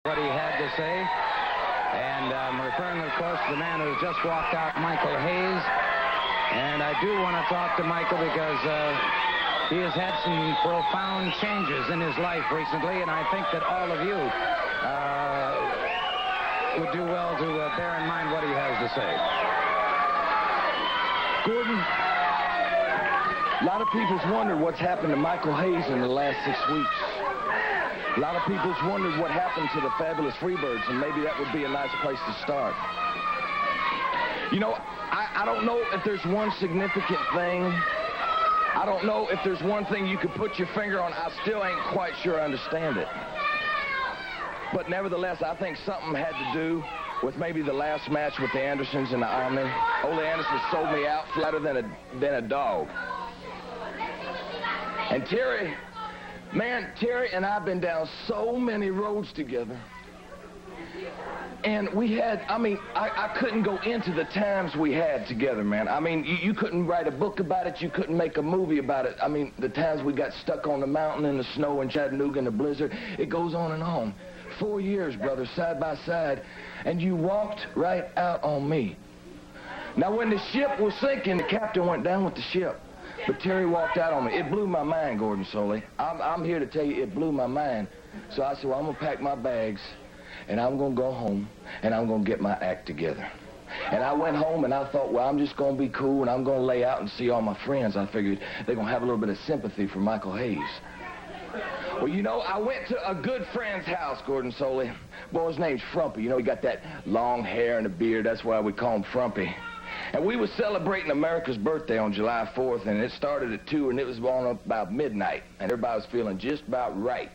what he had to say. And I'm referring, of course, to the man who's just walked out, Michael Hayes. And I do want to talk to Michael because he has had some profound changes in his life recently, and I think that all of you would do well to bear in mind what he has to say. Gordon, a lot of people's wondered what's happened to Michael Hayes in the last 6 weeks. A lot of people's wondered what happened to the fabulous Freebirds, and maybe that would be a nice place to start. You know, I don't know if there's one significant thing. I don't know if there's one thing you could put your finger on. I still ain't quite sure I understand it. But nevertheless, I think something had to do with maybe the last match with the Andersons and the Omni. Ole Anderson sold me out flatter than a dog. And Terry, man, Terry and I have been down so many roads together. And we had, I mean, I couldn't go into the times we had together, man. I mean, you couldn't write a book about it. You couldn't make a movie about it. I mean, the times we got stuck on the mountain in the snow in Chattanooga in the blizzard, it goes on and on. 4 years, brother, side by side, and you walked right out on me. Now, when the ship was sinking, the captain went down with the ship. But Terry walked out on me. It blew my mind, Gordon Soley. I'm here to tell you it blew my mind. So I said, well, I'm going to pack my bags, and I'm going to go home, and I'm going to get my act together. And I went home, and I thought, well, I'm just going to be cool, and I'm going to lay out and see all my friends. I figured they're going to have a little bit of sympathy for Michael Hayes. Well, you know, I went to a good friend's house, Gordon Soley. Boy, his name's Frumpy. You know, he got that long hair and a beard. That's why we call him Frumpy. And we were celebrating America's birthday on July 4th, and it started at 2, and it was on up about midnight. And everybody was feeling just about right.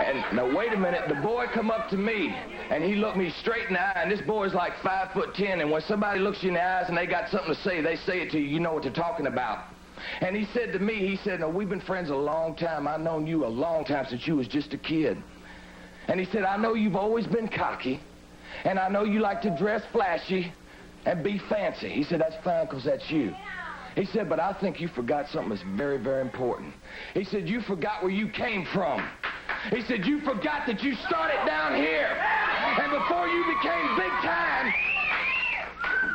And now, wait a minute. The boy come up to me, and he looked me straight in the eye, and this boy's like 5'10", and when somebody looks you in the eyes and they got something to say, they say it to you. You know what they're talking about. And he said to me, he said, no, we've been friends a long time. I've known you a long time, since you was just a kid. And he said, I know you've always been cocky, and I know you like to dress flashy and be fancy. He said, that's fine, because that's you. He said, but I think you forgot something that's very, very important. He said, you forgot where you came from. He said, you forgot that you started down here, and before you became big time,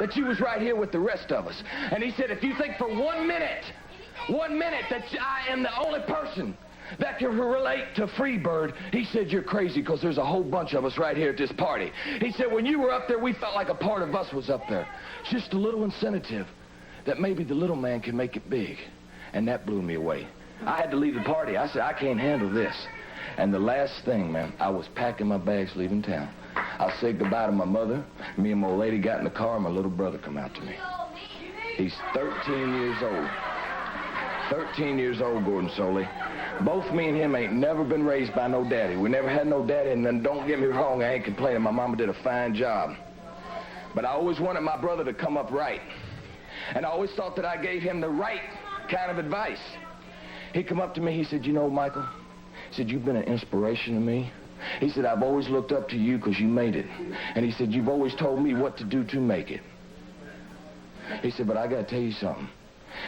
that you was right here with the rest of us. And he said, if you think for 1 minute that I am the only person that can relate to Freebird, he said, you're crazy, because there's a whole bunch of us right here at this party. He said, when you were up there, we felt like a part of us was up there. Just a little incentive that maybe the little man can make it big. And that blew me away. I had to leave the party. I said, I can't handle this. And the last thing, man, I was packing my bags leaving town. I said goodbye to my mother. Me and my old lady got in the car, and my little brother come out to me. He's 13 years old. 13 years old, Gordon Soley. Both me and him ain't never been raised by no daddy. We never had no daddy, and then don't get me wrong, I ain't complaining. My mama did a fine job. But I always wanted my brother to come up right. And I always thought that I gave him the right kind of advice. He come up to me, he said, you know, Michael, he said, you've been an inspiration to me. He said, I've always looked up to you because you made it. And he said, you've always told me what to do to make it. He said, but I got to tell you something.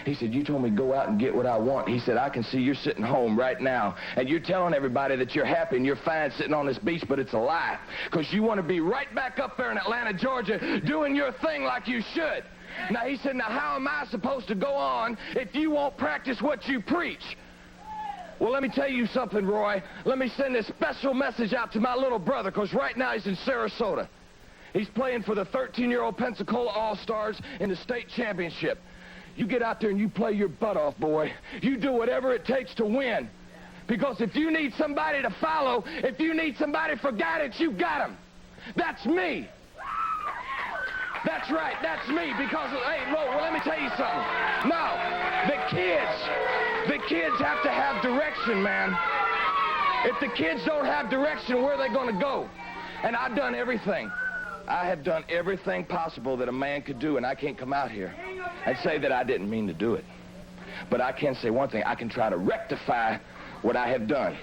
He said, you told me go out and get what I want. He said, I can see you're sitting home right now, and you're telling everybody that you're happy and you're fine sitting on this beach, but it's a lie. Because you want to be right back up there in Atlanta, Georgia, doing your thing like you should. Now, he said, now how am I supposed to go on if you won't practice what you preach? Well, let me tell you something, Roy. Let me send this special message out to my little brother, because right now he's in Sarasota. He's playing for the 13-year-old Pensacola All-Stars in the state championship. You get out there and you play your butt off, boy. You do whatever it takes to win. Because if you need somebody to follow, if you need somebody for guidance, you got him. That's me. That's right, that's me. Because, hey, well, let me tell you something. No, the kids have to have direction, man. If the kids don't have direction, where are they going to go? And I've done everything. I have done everything possible that a man could do, and I can't come out here and say that I didn't mean to do it. But I can say one thing. I can try to rectify what I have done.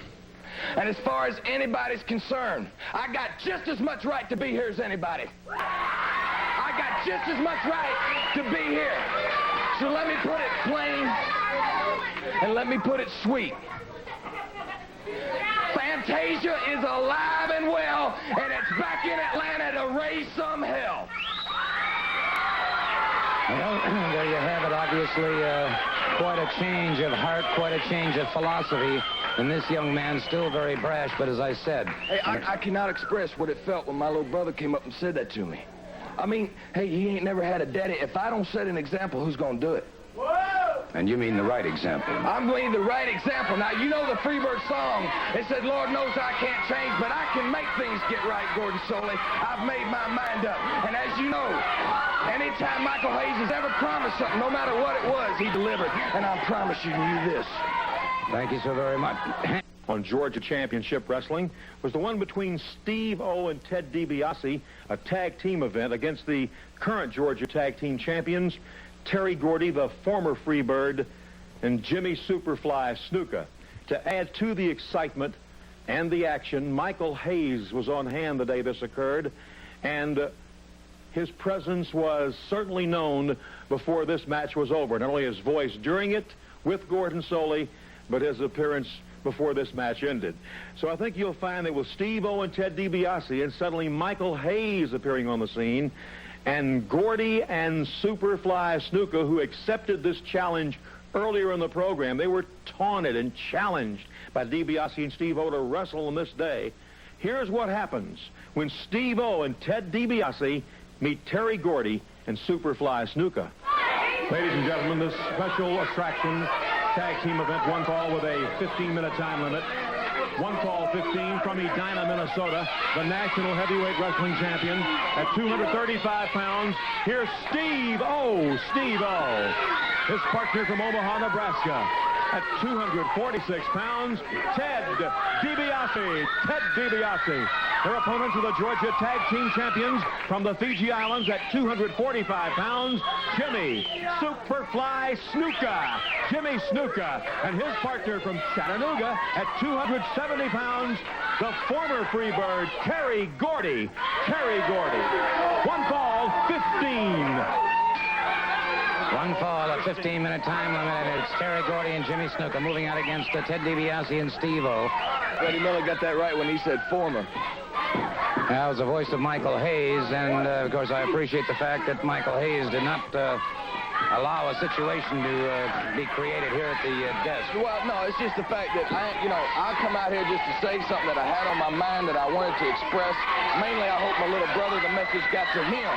And as far as anybody's concerned, I got just as much right to be here as anybody. I got just as much right to be here. So let me put it plain, and let me put it sweet. Fantasia is alive and well, and it's back in Atlanta to raise some hell. Well, there you have it. Obviously, quite a change of heart, quite a change of philosophy. And this young man still very brash, but as I said... Hey, I cannot express what it felt when my little brother came up and said that to me. I mean, hey, he ain't never had a daddy. If I don't set an example, who's going to do it? Whoa! And you mean the right example? I'm meaning the right example. Now, you know the Freebird song. It said, Lord knows I can't change, but I can make things get right, Gordon Soley. I've made my mind up. And as you know, anytime Michael Hayes has ever promised something, no matter what it was, he delivered. And I'm promising you this. Thank you so very much. On Georgia Championship Wrestling was the one between Steve O and Ted DiBiase, a tag team event against the current Georgia Tag Team Champions, Terry Gordy, the former Freebird, and Jimmy Superfly Snuka. To add to the excitement and the action, Michael Hayes was on hand the day this occurred, and his presence was certainly known before this match was over. Not only his voice during it with Gordon Soley, but his appearance before this match ended. So I think you'll find that with Steve O and Ted DiBiase and suddenly Michael Hayes appearing on the scene, and Gordy and Superfly Snuka, who accepted this challenge earlier in the program, they were taunted and challenged by DiBiase and Steve O to wrestle on this day. Here's what happens when Steve O and Ted DiBiase meet Terry Gordy and Superfly Snuka. Ladies and gentlemen, this special attraction tag team event, one fall with a 15-minute time limit. One fall 15 from Edina, Minnesota, the national heavyweight wrestling champion at 235 pounds. Here's Steve O. Steve O. His partner from Omaha, Nebraska at 246 pounds, Ted DiBiase. Ted DiBiase. Their opponents are the Georgia Tag Team Champions from the Fiji Islands at 245 pounds, Jimmy Superfly Snuka. Jimmy Snuka. And his partner from Chattanooga at 270 pounds, the former Freebird, Terry Gordy. Terry Gordy. One fall, 15. One fall, a 15-minute time limit, and it's Terry Gordy and Jimmy Snuka moving out against Ted DiBiase and Steve-O. Freddie Miller got that right when he said former. That was the voice of Michael Hayes, and of course I appreciate the fact that Michael Hayes did not allow a situation to be created here at the desk. Well, no, it's just the fact that I come out here just to say something that I had on my mind that I wanted to express. Mainly, I hope my little brother, the message got to him.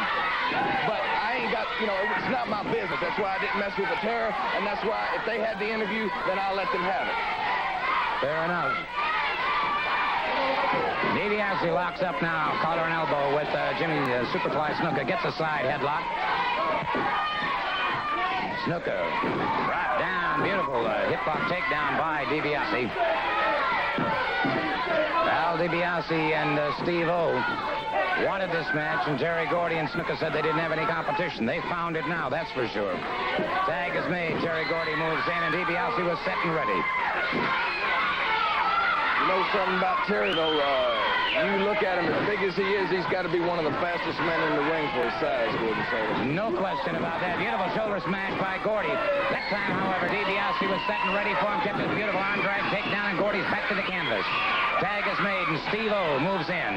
But I ain't got, it's not my business. That's why I didn't mess with the terror, and that's why if they had the interview, then I'll let them have it. Fair enough. DiBiase locks up now, collar and elbow with Jimmy Superfly Snuka. Gets a side headlock. Snuka brought down. Beautiful hip lock takedown by DiBiase. Al DiBiase and Steve-O wanted this match, and Terry Gordy and Snuka said they didn't have any competition. They found it now, that's for sure. Tag is made. Terry Gordy moves in, and DiBiase was set and ready. You know something about Terry, though? You look at him, as big as he is, he's got to be one of the fastest men in the ring for his size, Gordon Soley. No question about that. Beautiful shoulder smash by Gordy. That time, however, DiBiase was set and ready for him. Kept his beautiful arm drag takedown, and Gordy's back to the canvas. Tag is made, and Steve-O moves in.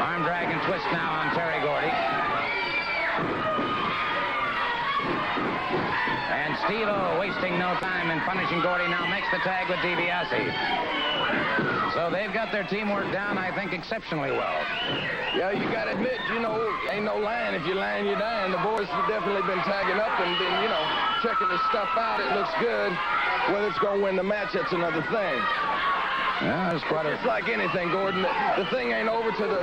Arm drag and twist now on Terry Gordy. And Steve-O, wasting no time in punishing Gordy, now makes the tag with DiBiase. So they've got their teamwork down, I think, exceptionally well. Yeah, you got to admit, ain't no lying. If you're lying, you're dying. The boys have definitely been tagging up and been, checking this stuff out. It looks good. Whether it's going to win the match, that's another thing. Yeah, it's like anything, Gordon. The thing ain't over till the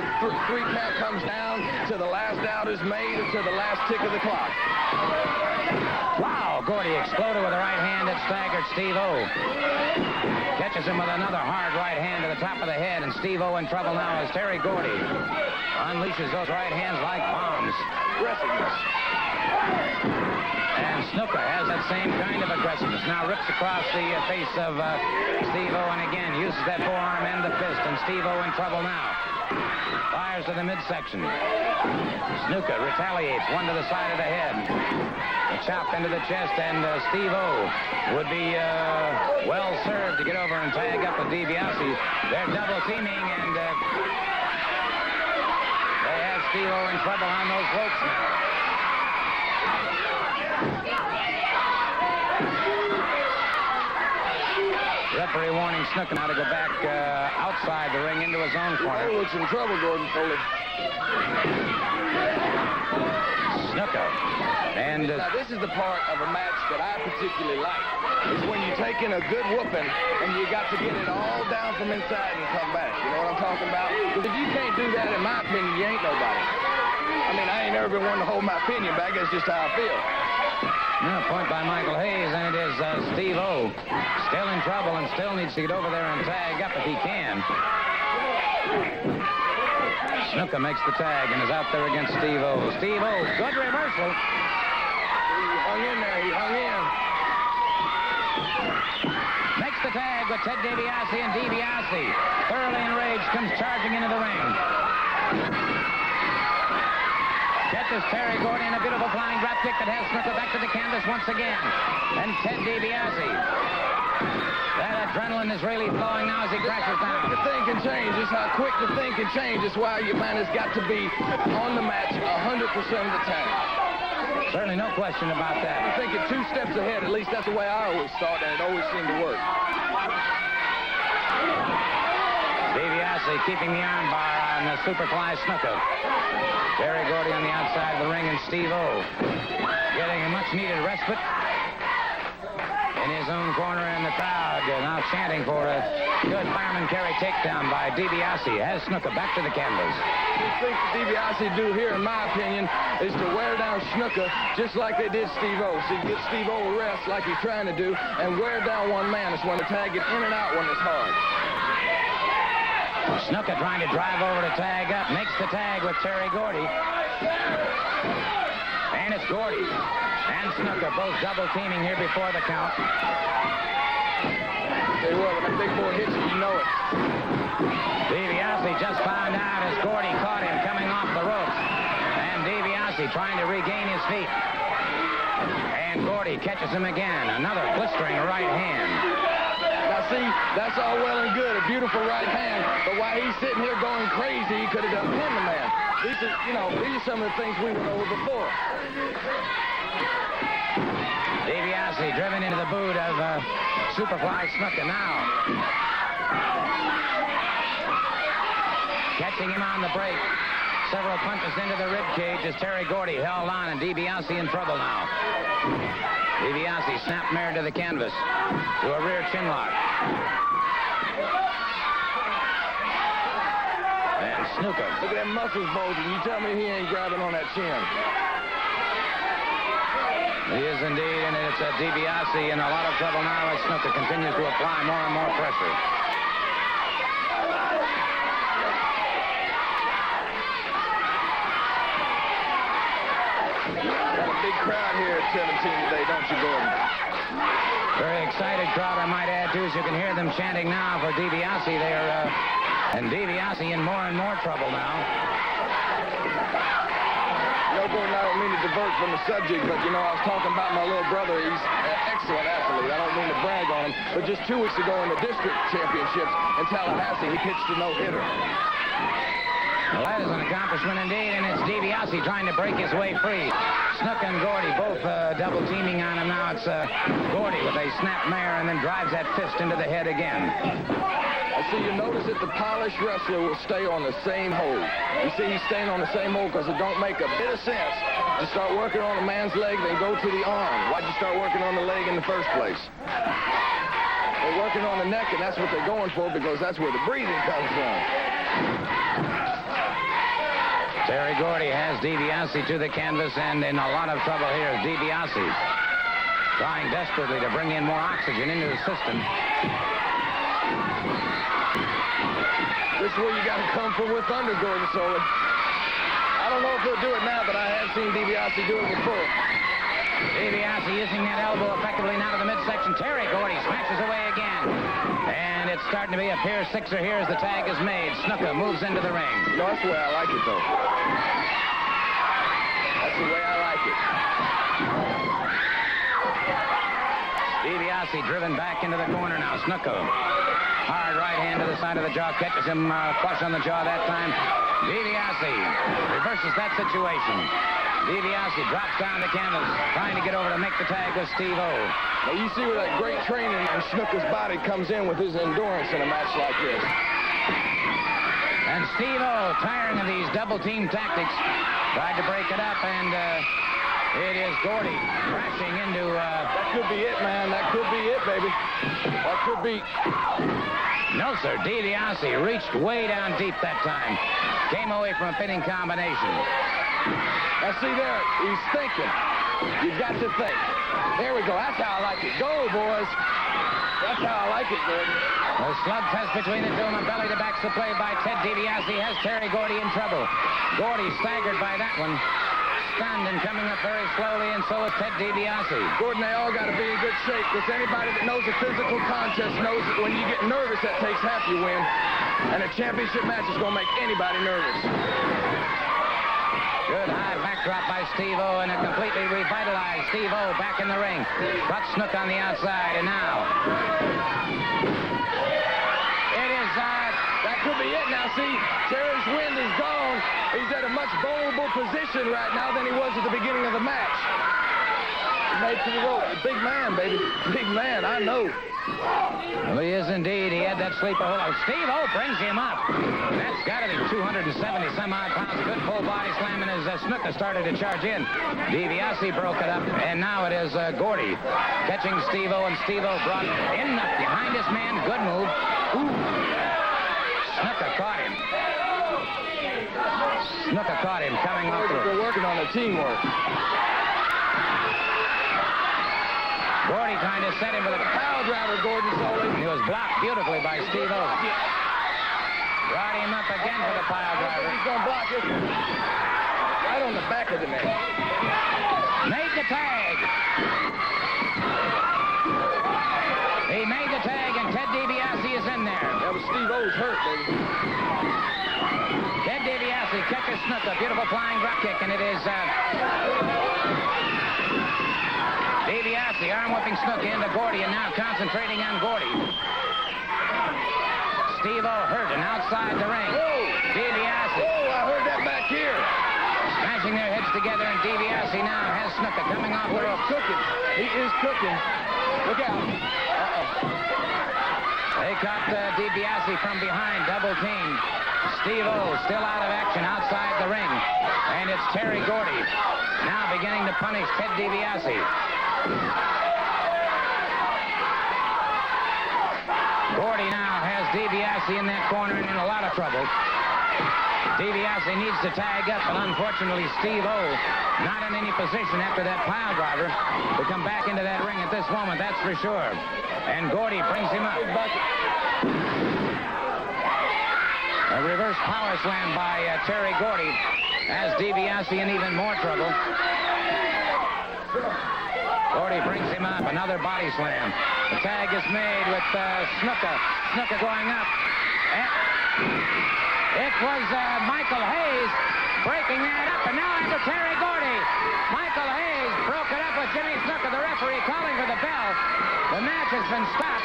three count comes down, till the last out is made, or till the last tick of the clock. Wow, Gordy exploded with a right hand that staggered Steve-O. Catches him with another hard right hand to the top of the head, and Steve-O in trouble now as Terry Gordy unleashes those right hands like bombs. Aggressiveness. And Snuka has that same kind of aggressiveness. Now rips across the face of Steve-O, and again uses that forearm and the fist, and Steve-O in trouble now. Fires to the midsection. Snuka retaliates, one to the side of the head. A chop into the chest, and Steve-O would be well served to get over and tag up with DiBiase. They're double teaming, and they have Steve-O in trouble on those ropes now. Referee warning Snuka now to go back outside the ring into his own corner. He looks in trouble, Gordon Foley. Snuka. And now, this is the part of a match that I particularly like. Is when you take in a good whooping and you got to get it all down from inside and come back. You know what I'm talking about? Because if you can't do that, in my opinion, you ain't nobody. I mean, I ain't never been one to hold my opinion back. That's just how I feel. No, point by Michael Hayes, and it is Steve-O still in trouble and still needs to get over there and tag up if he can. Snuka makes the tag and is out there against Steve-O. Steve-O, good reversal. He hung in there. He hung in. Makes the tag with Ted DiBiase, and DiBiase, thoroughly enraged, comes charging into the ring. Catches Terry Gordy in a beautiful flying drop kick that has Snuka back to the canvas once again. And Ted DiBiase. That adrenaline is really flowing now as he crashes down. The thing can change. Just how quick the thing can change. That's why your man has got to be on the match 100% of the time. Certainly no question about that. I'm thinking 2 steps ahead. At least that's the way I always thought, and it always seemed to work. DiBiase keeping the arm bar on the Superfly Snuka. Terry Gordy on the outside of the ring, and Steve-O getting a much-needed respite in his own corner, and the crowd now chanting for a good fireman carry takedown by DiBiase. Has Snuka back to the canvas. The thing that DiBiase do here, in my opinion, is to wear down Snuka just like they did Steve-O. So you get Steve-O a rest like he's trying to do, and wear down one man. It's when the tag get in and out when it's hard. Snuka trying to drive over to tag up. Makes the tag with Terry Gordy. And it's Gordy and Snuka both double teaming here before the count. Tell you what, when that big boy hits you, you know it. DiBiase just found out as Gordy caught him coming off the ropes. And DiBiase trying to regain his feet. And Gordy catches him again. Another blistering right hand. Now, see, that's all well and good, a beautiful right hand, but while he's sitting here going crazy, he could have done him the man. These are some of the things we went over before. DiBiase driven into the boot of Superfly Snuka now. Catching him on the break. Several punches into the rib cage as Terry Gordy held on, and DiBiase in trouble now. DiBiase snap mirror to the canvas to a rear chin lock. And Snuka. Look at them muscles bulging. You tell me he ain't grabbing on that chin. He is indeed, and it's DiBiase in a lot of trouble now as Snuka continues to apply more and more pressure. Got a big crowd here at 17 today, don't you, Gordon? Very excited crowd, I might add, too, as you can hear them chanting now for DiBiase. They're, and DiBiase in more and more trouble now. You know, Gordon, I don't mean to divert from the subject, but, you know, I was talking about my little brother. He's an excellent athlete. I don't mean to brag on him, but just 2 weeks ago in the district championships in Tallahassee, he pitched a no-hitter. Well, that is an accomplishment indeed, and it's DiBiase trying to break his way free. Snuka and Gordy both double teaming on him now. It's Gordy with a snap mare and then drives that fist into the head again. I see you notice that the polished wrestler will stay on the same hold. You see he's staying on the same hold because it don't make a bit of sense to start working on a man's leg, then go to the arm. Why'd you start working on the leg in the first place? They're working on the neck, and that's what they're going for because that's where the breathing comes from. Terry Gordy has DiBiase to the canvas, and in a lot of trouble here is DiBiase, trying desperately to bring in more oxygen into the system. This is where you got to come from with thunder, Gordon Solie. I don't know if he'll do it now, but I have seen DiBiase do it before. DiBiase using that elbow effectively now to the midsection. Terry Gordy smashes away again. And it's starting to be a pair sixer here as the tag is made. Snuka moves into the ring. No, that's the way I like it, though. That's the way I like it. DiBiase driven back into the corner now. Snuka. Hard right hand to the side of the jaw. Catches him flush on the jaw that time. DiBiase reverses that situation. DiBiase drops down the canvas, trying to get over to make the tag with Steve-O. Now, you see where that great training and Snuka's body comes in with his endurance in a match like this. And Steve-O, tiring of these double-team tactics, tried to break it up, and it is Gordy crashing into... That could be it, man. That could be it, baby. That could be... No, sir. DiBiase reached way down deep that time. Came away from a pinning combination. Now, see there, he's thinking. You got to think. There we go. That's how I like it. Go, boys. That's how I like it, Gordon. The slugfest between the two of them. Belly to back's the play by Ted DiBiase has Terry Gordy in trouble. Gordy staggered by that one. Stunned and coming up very slowly, and so is Ted DiBiase. Gordon, they all got to be in good shape, because anybody that knows a physical contest knows that when you get nervous, that takes half your win. And a championship match is going to make anybody nervous. Good high backdrop by Steve-O, and a completely revitalized Steve-O back in the ring. Got Snook on the outside, and now... It is... That could be it now. See, Terry's wind is gone. He's at a much vulnerable position right now than he was at the beginning of the match. He made to the rope. A big man, baby. Big man, I know. Well, he is indeed. He had that sleeper hold. Steve-O brings him up. That's got to be 270-some-odd pounds. Good full body slamming as Snuka started to charge in. DiBiase broke it up, and now it is Gordy catching Steve-O, and Steve-O brought in behind his man. Good move. Ooh. Snuka caught him. Snuka caught him coming off the... They're working on the teamwork. Gordy trying to set him with a Power driver, Gordon Sully. He was blocked beautifully by Steve-O. Brought him up again for the pile driver. He's going to block this one. Right on the back of the neck. Made the tag. He made the tag, and Ted DiBiase is in there. That was Steve-O's hurt, baby. Ted DiBiase catches Snuka. Beautiful flying drop kick, and it is... DiBiase arm-whipping Snuka into Gordy, and now concentrating on Gordy. Steve-O hurt and outside the ring. Whoa! DiBiase. Whoa, I heard that back here. Smashing their heads together, and DiBiase now has Snuka coming off the rope. He's cooking. He is cooking. Look out. They caught DiBiase from behind, double team. Steve-O still out of action outside the ring. And it's Terry Gordy now beginning to punish Ted DiBiase. Gordy now has DiBiase in that corner and in a lot of trouble. DiBiase needs to tag up, but unfortunately Steve-O not in any position after that pile driver to come back into that ring at this moment, that's for sure. And Gordy brings him up. A reverse power slam by Terry Gordy has DiBiase in even more trouble. Gordy brings him up, another body slam. The tag is made with Snuka. Snuka going up. It was Michael Hayes breaking that up, and now into Terry Gordy. Michael Hayes broke it up with Jimmy Snuka, the referee calling for the bell. The match has been stopped.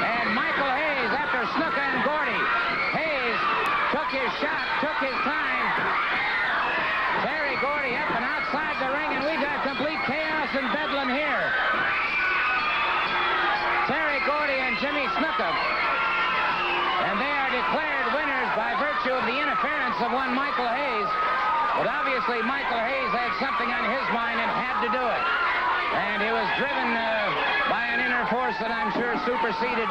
And Michael Hayes after Snuka and Gordy. Hayes took his shot, took his time. Terry Gordy up and outside the ring, and we've got complete chaos and bedlam here. Terry Gordy and Jimmy Snuka. And they are declared winners by virtue of the interference of one Michael Hayes. But obviously Michael Hayes had something on his mind and had to do it. And he was driven by an inner force that I'm sure superseded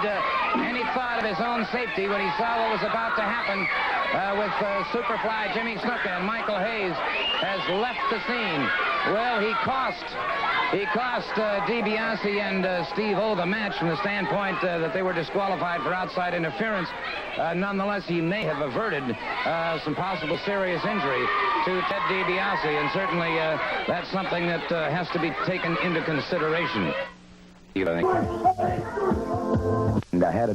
any thought of his own safety when he saw what was about to happen with Superfly Jimmy Snuka, and Michael Hayes has left the scene. Well, he cost DiBiase and Steve-O the match from the standpoint that they were disqualified for outside interference. Nonetheless, he may have averted some possible serious injury. to Ted DiBiase, and certainly that's something that has to be taken into consideration. And I had a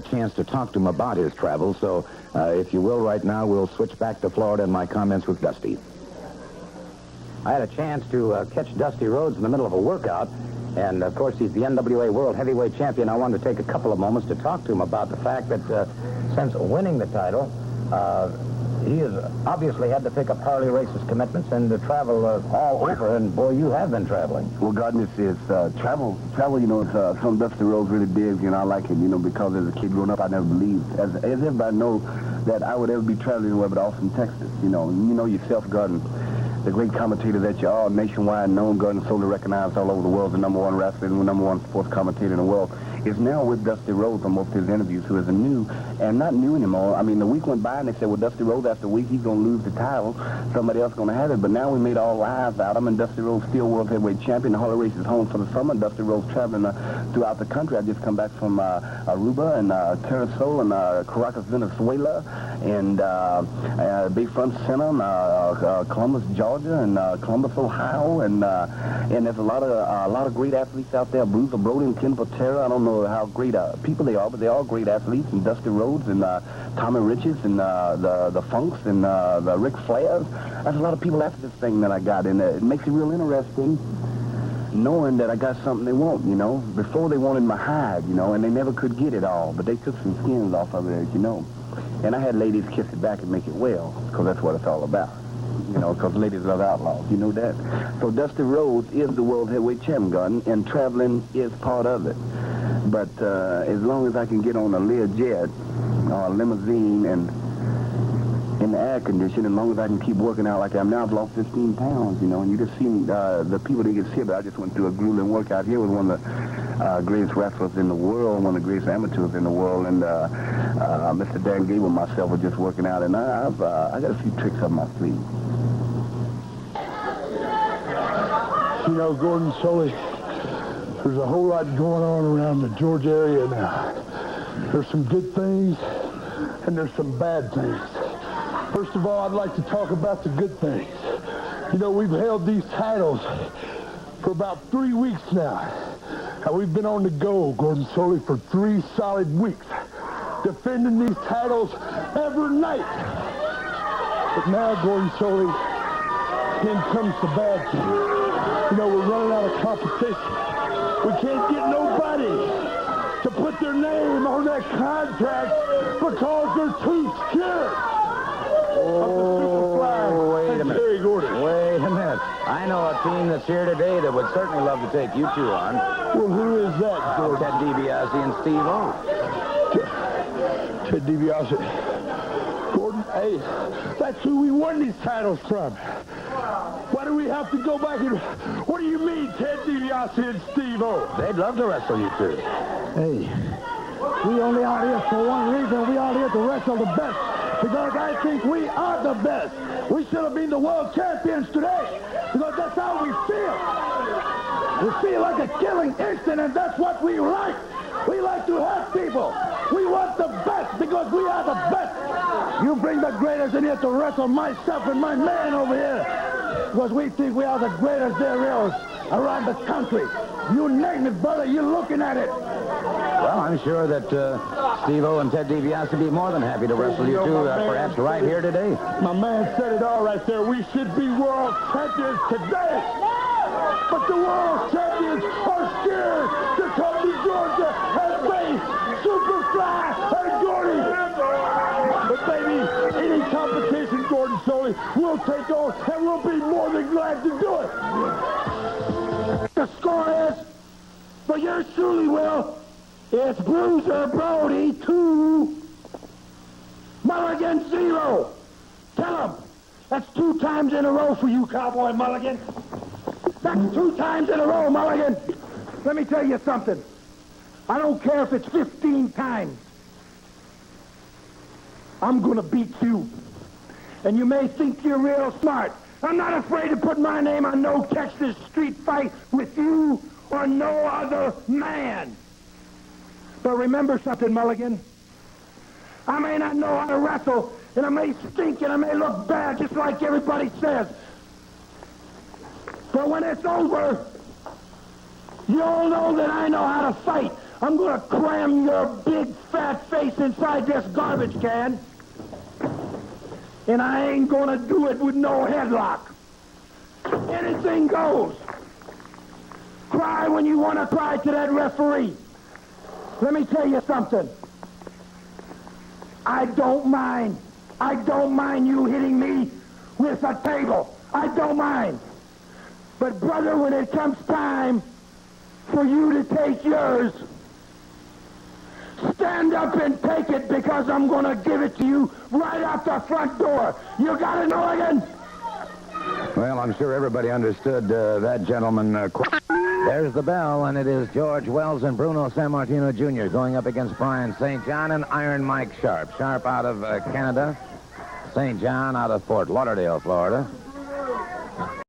chance to talk to him about his travels, so if you will, right now, we'll switch back to Florida and my comments with Dusty. I had a chance to catch Dusty Rhodes in the middle of a workout, and, of course, he's the NWA World Heavyweight Champion. I wanted to take a couple of moments to talk to him about the fact that since winning the title, he has obviously had to pick up Harley Race's commitments and to travel all over, and, boy, you have been traveling. Well, Gordon, it's travel, you know, it's something Dusty Rhodes really digs, and I like it, you know, because as a kid growing up, I never believed, as everybody knows, that I would ever be traveling anywhere but Austin, Texas, you know yourself, Gordon, the great commentator that you are, nationwide known, Gordon, solely recognized all over the world, the #1 wrestler, the #1 sports commentator in the world, is now with Dusty Rhodes on most of his interviews, who is a new, and not new anymore. I mean, the week went by and they said, well, Dusty Rhodes, after a week, he's going to lose the title. Somebody else going to have it. But now we made all eyes out of him, and Dusty Rhodes still World Heavyweight Champion. The Harley Race is home for the summer. Dusty Rhodes traveling throughout the country. I just come back from Aruba and Curacao and Caracas, Venezuela, and Bayfront Center, Columbus, Georgia, and Columbus, Ohio, and there's a lot of great athletes out there. Bruce Brody and Ken Patera. I don't know how great people they are, but they're all great athletes. And Dusty Rhodes and Tommy Riches and the Funks and the Ric Flairs. There's a lot of people after this thing that I got, and it makes it real interesting knowing that I got something they want, you know. Before they wanted my hide, you know, and they never could get it all, but they took some skins off of it, as you know. And I had ladies kiss it back and make it well, because that's what it's all about. You know, because ladies love outlaws, you know that. So Dusty Rhodes is the World Heavyweight Champion, Gordon, and traveling is part of it. But as long as I can get on a Learjet or a limousine and in the air condition, as long as I can keep working out like I am now, I've lost 15 pounds, you know, and you just see the people that get sick, but I just went through a grueling workout here with one of the greatest wrestlers in the world, one of the greatest amateurs in the world, and Mr. Dan Gable and myself were just working out, and I got a few tricks up my sleeve. You know, Gordon Sully, there's a whole lot going on around the Georgia area now. There's some good things, and there's some bad things. First of all, I'd like to talk about the good things. You know, we've held these titles for about 3 weeks now, and we've been on the go, Gordon Sully, for 3 solid weeks, defending these titles every night. But now, Gordon Sully, in comes the bad thing. You know, we're running out of competition. We can't get nobody to put their name on that contract because they're too scared of the Superfly. Wait a minute. Terry Gordy. Wait a minute. I know a team that's here today that would certainly love to take you two on. Well, who is that, Gordon? Ted DiBiase and Steve O. Ted DiBiase. Gordon, hey, that's who we won these titles from. Why do we have to go back and... What do you mean, Ted DiBiase and Steve-O? They'd love to wrestle you two. Hey, we only are here for one reason. We are here to wrestle the best. Because I think we are the best. We should have been the world champions today. Because that's how we feel. We feel like a killing instinct, and that's what we like. We like to have people. We want the best because we are the best. You bring the greatest in here to wrestle myself and my man over here. Because we think we are the greatest there is around the country. You name it, brother, you're looking at it. Well, I'm sure that Steve-O and Ted DiBiase would be more than happy to wrestle you two, perhaps right here today. My man said it all right there. We should be world champions today. But the world champions are scared to come to Georgia and face Superfly and Gordy. But baby, any competition, Gordon Sully, we'll take on, and we'll be more than glad to do it. The score is, for yours truly, Will, it's Bruiser Brody 2, Mulligan 0. Tell him, that's 2 times in a row for you, Cowboy Mulligan. That's 2 times in a row, Mulligan. Let me tell you something. I don't care if it's 15 times. I'm going to beat you. And you may think you're real smart. I'm not afraid to put my name on no Texas street fight with you or no other man. But remember something, Mulligan. I may not know how to wrestle, and I may stink, and I may look bad, just like everybody says. But when it's over, you'll know that I know how to fight. I'm going to cram your big, fat face inside this garbage can, and I ain't going to do it with no headlock. Anything goes. Cry when you want to cry to that referee. Let me tell you something. I don't mind. I don't mind you hitting me with a table. I don't mind. But, brother, when it comes time for you to take yours, stand up and take it, because I'm going to give it to you right out the front door. You got it, Oregon? Well, I'm sure everybody understood that gentleman. There's the bell, and it is George Wells and Bruno Sammartino Jr. going up against Brian St. John and Iron Mike Sharp. Sharp out of Canada, St. John out of Fort Lauderdale, Florida.